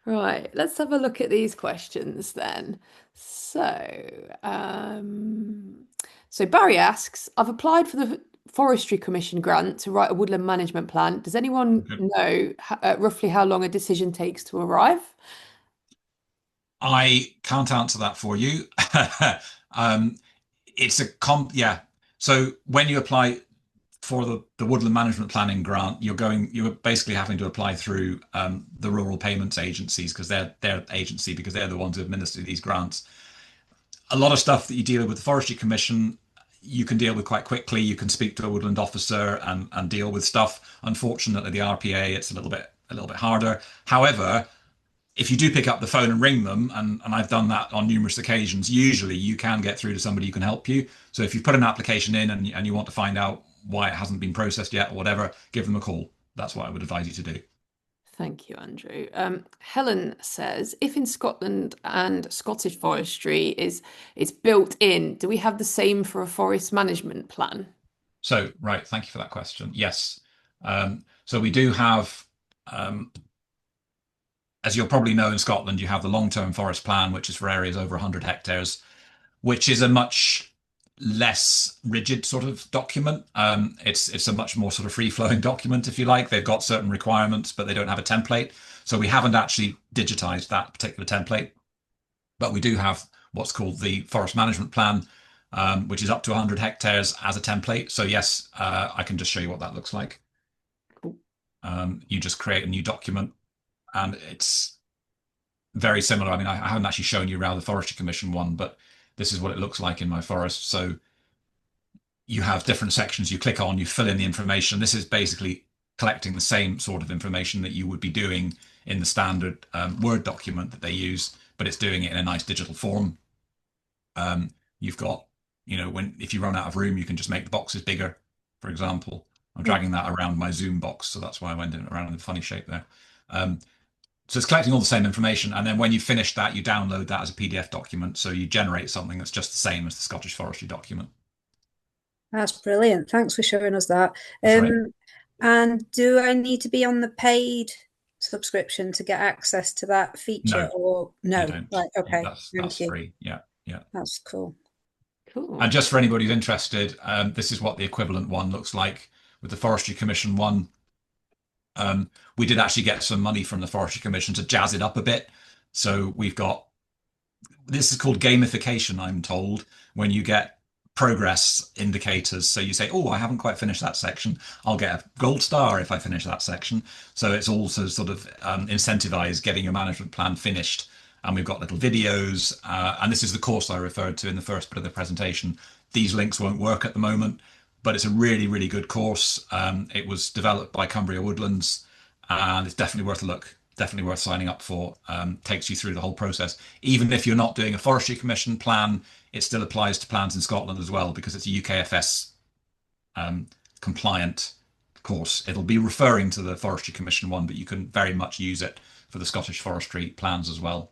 Right, let's have a look at these questions then. So Barry asks, I've applied for the Forestry Commission grant to write a woodland management plan. Does anyone know roughly how long a decision takes to arrive? I can't answer that for you. So when you apply for the Woodland Management Planning grant, you're basically having to apply through the rural payments agencies because they're the ones who administer these grants. A lot of stuff that you deal with the Forestry Commission, you can deal with quite quickly. You can speak to a woodland officer and deal with stuff. Unfortunately, the RPA, it's a little bit harder. However, if you do pick up the phone and ring them, and I've done that on numerous occasions, usually you can get through to somebody who can help you. So if you put an application in and you want to find out why it hasn't been processed yet or whatever, give them a call. That's what I would advise you to do. Thank you, Andrew. Helen says, if in Scotland and Scottish forestry it's built in, do we have the same for a forest management plan? So, right, thank you for that question. Yes. So we do have, as you'll probably know, in Scotland, you have the long-term forest plan, which is for areas over 100 hectares, which is a much less rigid sort of document. It's a much more sort of free-flowing document, if you like. They've got certain requirements, but they don't have a template. So we haven't actually digitized that particular template, but we do have what's called the Forest Management Plan, which is up to 100 hectares as a template. So yes, I can just show you what that looks like. Cool. You just create a new document, and it's very similar. I mean, I haven't actually shown you around the Forestry Commission one, but this is what it looks like in myForest. So you have different sections you click on, you fill in the information. This is basically collecting the same sort of information that you would be doing in the standard Word document that they use, but it's doing it in a nice digital form. You've got, if you run out of room, you can just make the boxes bigger, for example. I'm dragging that around my Zoom box, so that's why I went around in a funny shape there. So it's collecting all the same information, and then when you finish that, you download that as a PDF document, so you generate something that's just the same as the Scottish Forestry document. That's brilliant. Thanks for showing us that. Right. And do I need to be on the paid subscription to get access to that feature? No, or no? you don't. Right, okay. That's free. Yeah. That's cool. Cool. And just for anybody who's interested, this is what the equivalent one looks like with the Forestry Commission one. We did actually get some money from the Forestry Commission to jazz it up a bit. So we've got, this is called gamification, I'm told, when you get progress indicators. So you say, oh, I haven't quite finished that section. I'll get a gold star if I finish that section. So it's also sort of incentivized getting your management plan finished. And we've got little videos. And this is the course I referred to in the first bit of the presentation. These links won't work at the moment, but it's a really, really good course. It was developed by Cumbria Woodlands, and it's definitely worth a look. Definitely worth signing up for. Takes you through the whole process. Even if you're not doing a Forestry Commission plan, it still applies to plans in Scotland as well, because it's a UKFS compliant course. It'll be referring to the Forestry Commission one, but you can very much use it for the Scottish forestry plans as well.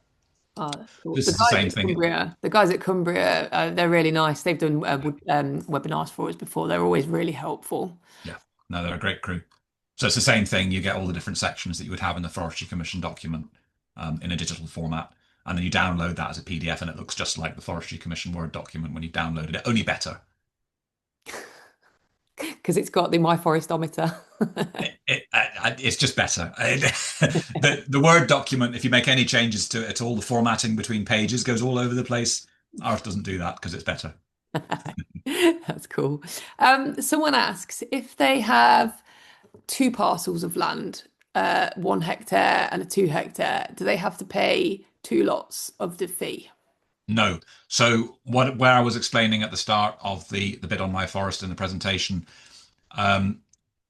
Oh, that's cool. This is the same thing. The guys at Cumbria, they're really nice. They've done webinars for us before. They're always really helpful. Yeah, no, they're a great crew. So it's the same thing. You get all the different sections that you would have in the Forestry Commission document in a digital format. And then you download that as a PDF, and it looks just like the Forestry Commission Word document when you downloaded it, only better. Because it's got the myForestometer. It's just better. The Word document, if you make any changes to it at all, the formatting between pages goes all over the place. Ours doesn't do that because it's better. That's cool. Someone asks if they have 2 parcels of land, 1 hectare and a 2 hectare, do they have to pay 2 lots of the fee? No. So where I was explaining at the start of the bit on myForest in the presentation,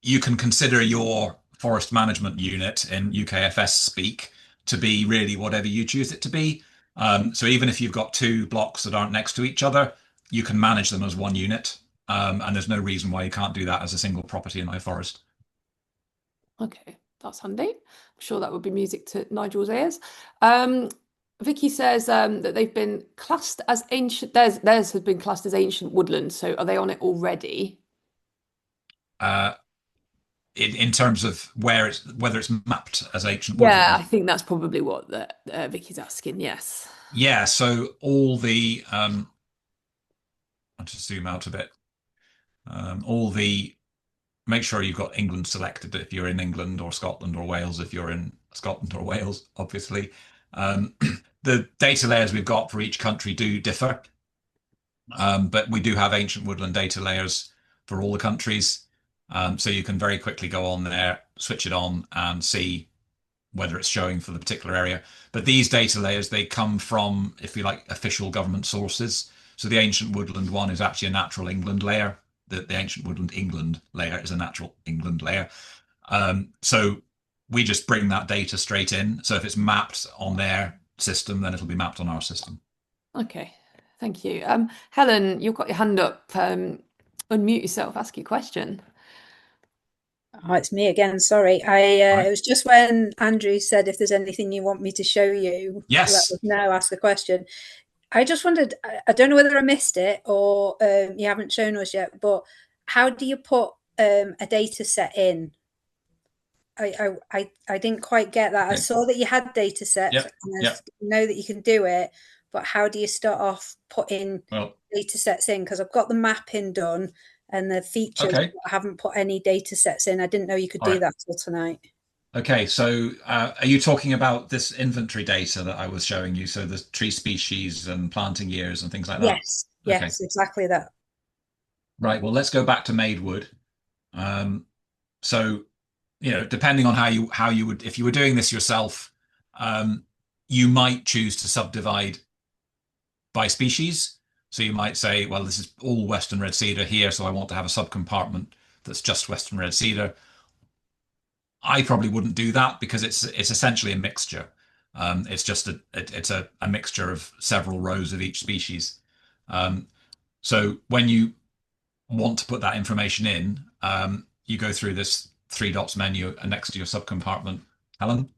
you can consider your forest management unit in UKFS speak to be really whatever you choose it to be. So even if you've got 2 blocks that aren't next to each other, you can manage them as 1 unit. And there's no reason why you can't do that as a single property in myForest. Okay, that's handy. I'm sure that would be music to Nigel's ears. Vicky says that they've been classed as ancient. Theirs has been classed as ancient woodland. So are they on it already? In terms of whether it's mapped as ancient woodland. Yeah, I think that's probably what Vicky's asking. Yes. Yeah. So all the I'll just zoom out a bit. Make sure you've got England selected if you're in England, or Scotland or Wales if you're in Scotland or Wales, obviously. The data layers we've got for each country do differ, but we do have ancient woodland data layers for all the countries. So you can very quickly go on there, switch it on, and see whether it's showing for the particular area. But these data layers, they come from, if you like, official government sources. So the ancient woodland one is actually a natural England layer. The ancient woodland England layer is a natural England layer. So we just bring that data straight in. So if it's mapped on their system, then it'll be mapped on our system. Okay, thank you. Helen, you've got your hand up. Unmute yourself, ask your question. Oh, it's me again. Sorry. It was just when Andrew said, if there's anything you want me to show you, yes, let us know, ask a question. I just wondered, I don't know whether I missed it or you haven't shown us yet, but how do you put a data set in? I didn't quite get that. I saw that you had data sets, Yep. and I know that you can do it, but how do you start off putting data sets in? Because I've got the mapping done and the features, but I haven't put any data sets in. I didn't know you could do that till tonight. Okay, so are you talking about this inventory data that I was showing you? So the tree species and planting years and things like that? Yes, exactly that. Right, well, let's go back to made wood. So, depending on how you would, if you were doing this yourself, you might choose to subdivide by species. So you might say, well, this is all Western red cedar here, so I want to have a subcompartment that's just Western red cedar. I probably wouldn't do that because it's essentially a mixture. It's just a mixture of several rows of each species. So when you want to put that information in, you go through this 3 dots menu next to your subcompartment, Helen,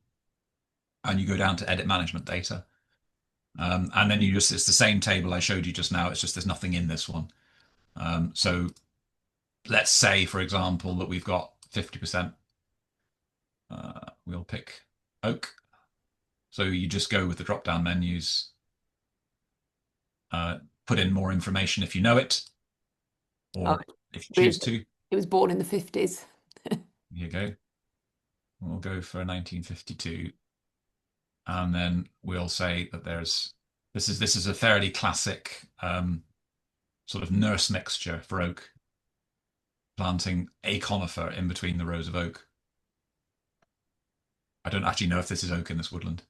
and you go down to edit management data. And then it's the same table I showed you just now. It's just there's nothing in this one. So let's say, for example, that we've got 50%. We'll pick oak. So you just go with the drop-down menus, put in more information if you know it, or if you choose to. It was born in the 50s. Here you go. We'll go for 1952. And then we'll say that this is a fairly classic sort of nurse mixture for oak, planting a conifer in between the rows of oak. I don't actually know if this is oak in this woodland.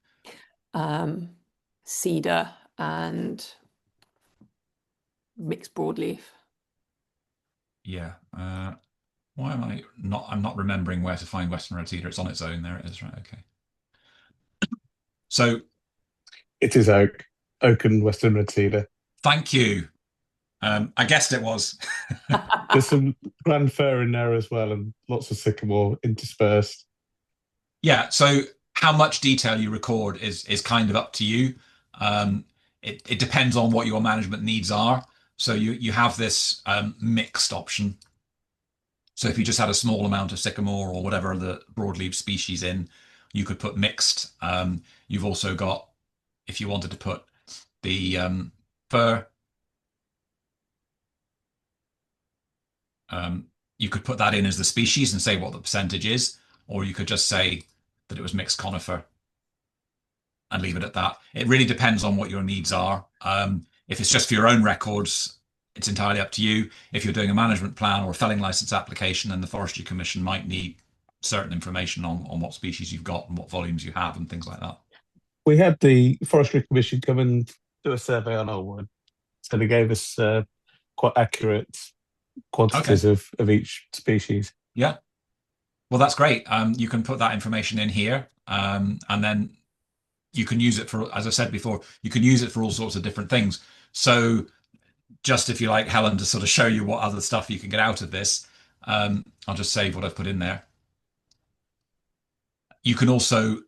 Cedar and mixed broadleaf. Yeah. Why am I not? I'm not remembering where to find Western red cedar. It's on its own. There it is. Right. Okay. So it is oak and Western red cedar. Thank you. I guessed it was. There's some grand fir in there as well, and lots of sycamore interspersed. Yeah. So how much detail you record is kind of up to you. It depends on what your management needs are. So you have this mixed option. So if you just had a small amount of sycamore or whatever the broadleaf species in, you could put mixed. You've also got, if you wanted to put the fir, you could put that in as the species and say what the percentage is, or you could just say that it was mixed conifer and leave it at that. It really depends on what your needs are. If it's just for your own records, it's entirely up to you. If you're doing a management plan or a felling license application, then the Forestry Commission might need certain information on what species you've got and what volumes you have and things like that. We had the Forestry Commission come and do a survey on our wood. So they gave us quite accurate quantities of each species. Yeah. Well, that's great. You can put that information in here, and then you can use it for, as I said before, you can use it for all sorts of different things. So just if you like, Helen, to sort of show you what other stuff you can get out of this, I'll just save what I've put in there. You can also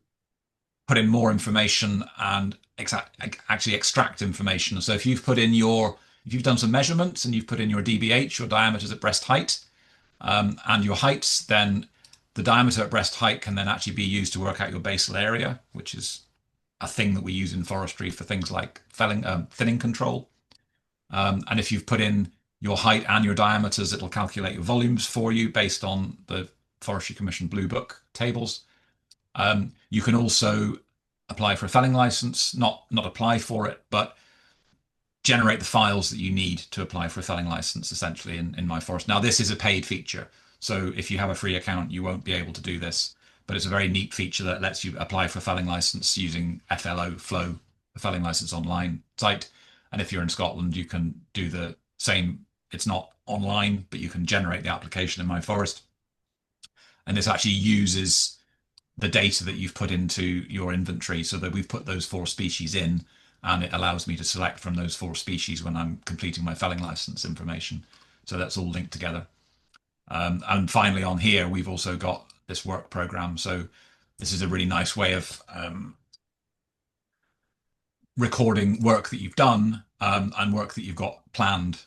put in more information and actually extract information. So if you've put in if you've done some measurements and you've put in your DBH, your diameters at breast height, and your heights, then the diameter at breast height can then actually be used to work out your basal area, which is a thing that we use in forestry for things like thinning control. And if you've put in your height and your diameters, it'll calculate your volumes for you based on the Forestry Commission Blue Book tables. You can also apply for a felling license, not apply for it, but generate the files that you need to apply for a felling license, essentially, in myForest. Now, this is a paid feature, so if you have a free account, you won't be able to do this, but it's a very neat feature that lets you apply for a felling license using FLO, Flow, a felling license online site. And if you're in Scotland, you can do the same. It's not online, but you can generate the application in myForest. And this actually uses the data that you've put into your inventory, so that we've put those 4 species in, and it allows me to select from those 4 species when I'm completing my felling license information. So that's all linked together. And finally on here, we've also got this work program. So this is a really nice way of recording work that you've done and work that you've got planned.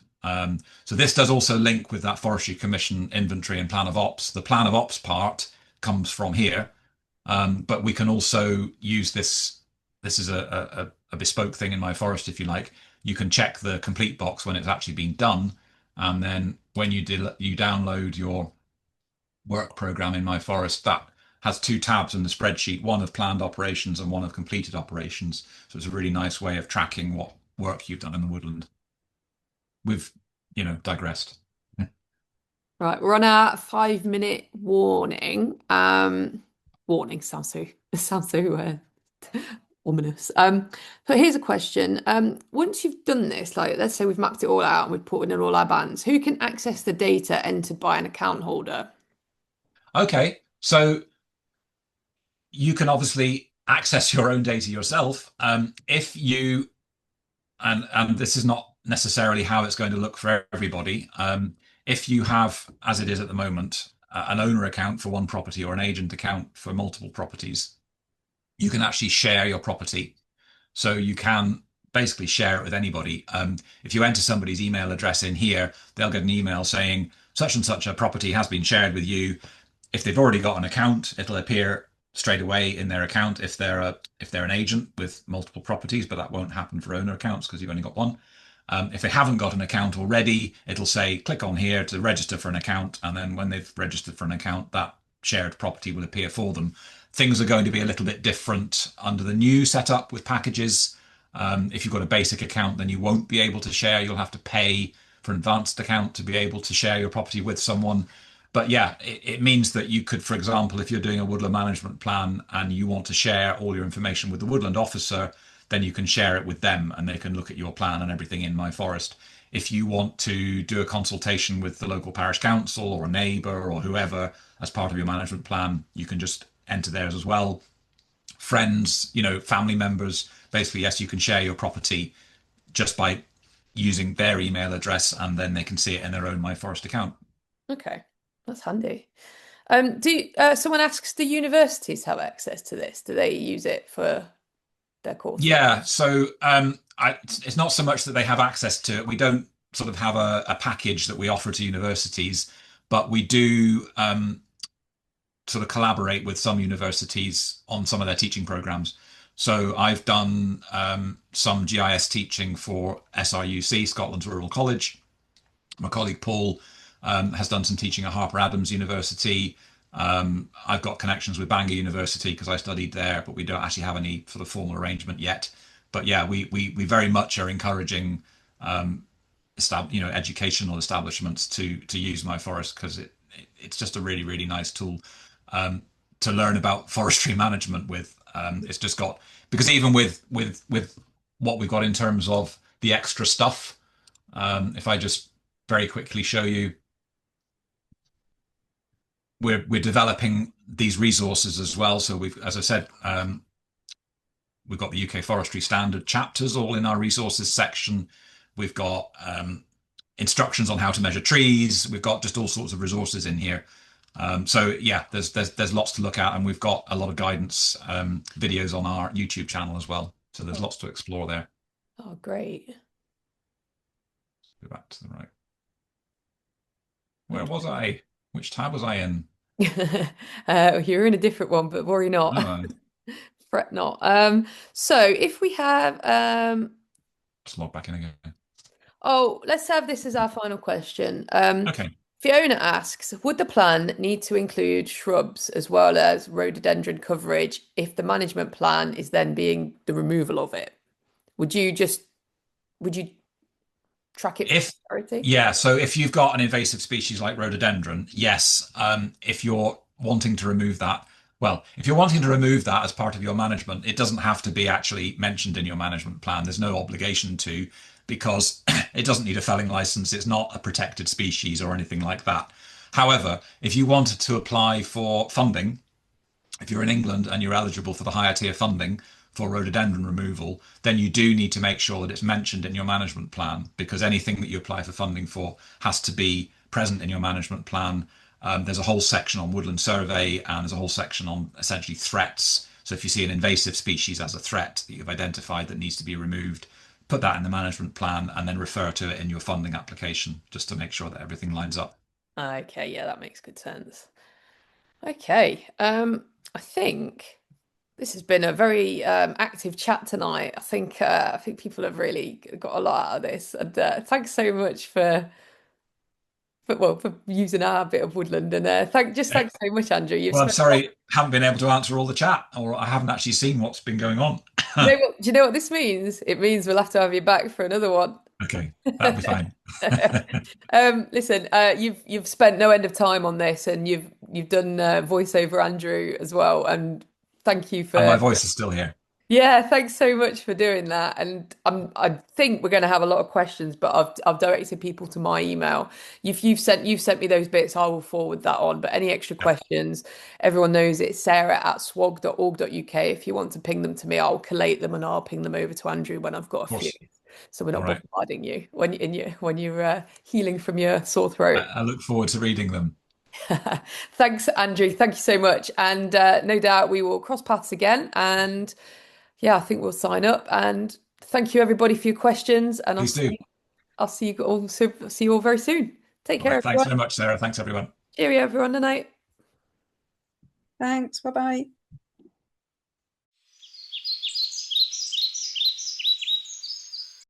So this does also link with that Forestry Commission inventory and plan of ops. The plan of ops part comes from here, but we can also use this. This is a bespoke thing in myForest, if you like. You can check the complete box when it's actually been done, and then when you download your work program in myForest, that has two tabs in the spreadsheet, one of planned operations and one of completed operations. So it's a really nice way of tracking what work you've done in the woodland. We've, digressed. Right, we're on our 5-minute warning. Warning sounds so ominous. So here's a question. Once you've done this, like let's say we've mapped it all out and we've put in all our bands, who can access the data entered by an account holder? Okay, so you can obviously access your own data yourself. If you, and this is not necessarily how it's going to look for everybody. If you have, as it is at the moment, an owner account for one property or an agent account for multiple properties, you can actually share your property. So you can basically share it with anybody. If you enter somebody's email address in here, they'll get an email saying such and such a property has been shared with you. If they've already got an account, it'll appear straight away in their account if they're an agent with multiple properties, but that won't happen for owner accounts because you've only got one. If they haven't got an account already, it'll say click on here to register for an account, and then when they've registered for an account, that shared property will appear for them. Things are going to be a little bit different under the new setup with packages. If you've got a basic account, then you won't be able to share. You'll have to pay for an advanced account to be able to share your property with someone. But yeah, it means that you could, for example, if you're doing a woodland management plan and you want to share all your information with the woodland officer, then you can share it with them and they can look at your plan and everything in myForest. If you want to do a consultation with the local parish council or a neighbour or whoever as part of your management plan, you can just enter theirs as well. Friends, family members, basically, yes, you can share your property just by using their email address and then they can see it in their own myForest account. Okay, that's handy. Someone asks, do universities have access to this? Do they use it for their courses? Yeah, so it's not so much that they have access to it. We don't sort of have a package that we offer to universities, but we do sort of collaborate with some universities on some of their teaching programs. So I've done some GIS teaching for SRUC, Scotland's Rural College. My colleague Paul has done some teaching at Harper Adams University. I've got connections with Bangor University because I studied there, but we don't actually have any sort of formal arrangement yet. But yeah, we very much are encouraging educational establishments to use myForest because it's just a really, really nice tool to learn about forestry management with. It's just got, because even with what we've got in terms of the extra stuff, if I just very quickly show you, we're developing these resources as well. So we've, as I said, we've got the UK Forestry Standard chapters all in our resources section. We've got instructions on how to measure trees. We've got just all sorts of resources in here. So yeah, there's lots to look at, and we've got a lot of guidance videos on our YouTube channel as well. So there's lots to explore there. Oh, great. Go back to the right. Where was I? Which tab was I in? You're in a different one, but worry not. No. Fret not. So if we have Let's log back in again. Oh, let's have this as our final question. Okay. Fiona asks, would the plan need to include shrubs as well as rhododendron coverage if the management plan is then being the removal of it? Would you track it for priority? Yeah, so if you've got an invasive species like rhododendron, yes. If you're wanting to remove that, if you're wanting to remove that as part of your management, it doesn't have to be actually mentioned in your management plan. There's no obligation to, because it doesn't need a felling license. It's not a protected species or anything like that. However, if you wanted to apply for funding, if you're in England and you're eligible for the higher tier funding for rhododendron removal, then you do need to make sure that it's mentioned in your management plan, because anything that you apply for funding for has to be present in your management plan. There's a whole section on woodland survey, and there's a whole section on essentially threats. So if you see an invasive species as a threat that you've identified that needs to be removed, put that in the management plan and then refer to it in your funding application, just to make sure that everything lines up. Okay, yeah, that makes good sense. Okay, I think this has been a very active chat tonight. I think people have really got a lot out of this, and thanks so much for using our bit of woodland. And thanks so much, Andrew. I'm sorry, haven't been able to answer all the chat, or I haven't actually seen what's been going on. Do you know what this means? It means we'll have to have you back for another one. Okay, that'll be fine. Listen, you've spent no end of time on this, and you've done voiceover Andrew as well, and thank you for. And my voice is still here. Yeah, thanks so much for doing that. And I think we're going to have a lot of questions, but I've directed people to my email. If you've sent me those bits, I will forward that on. But any extra questions, everyone knows it's sarah@swag.org.uk. If you want to ping them to me, I'll collate them and I'll ping them over to Andrew when I've got a few. So we're not bombarding you when you're healing from your sore throat. I look forward to reading them. Thanks, Andrew. Thank you so much. And no doubt we will cross paths again. And yeah, I think we'll sign up. And thank you, everybody, for your questions. And I'll see you all very soon. Take care. Thanks very much, Sarah. Thanks, everyone. Cheerio, everyone. Good night. Thanks. Bye-bye.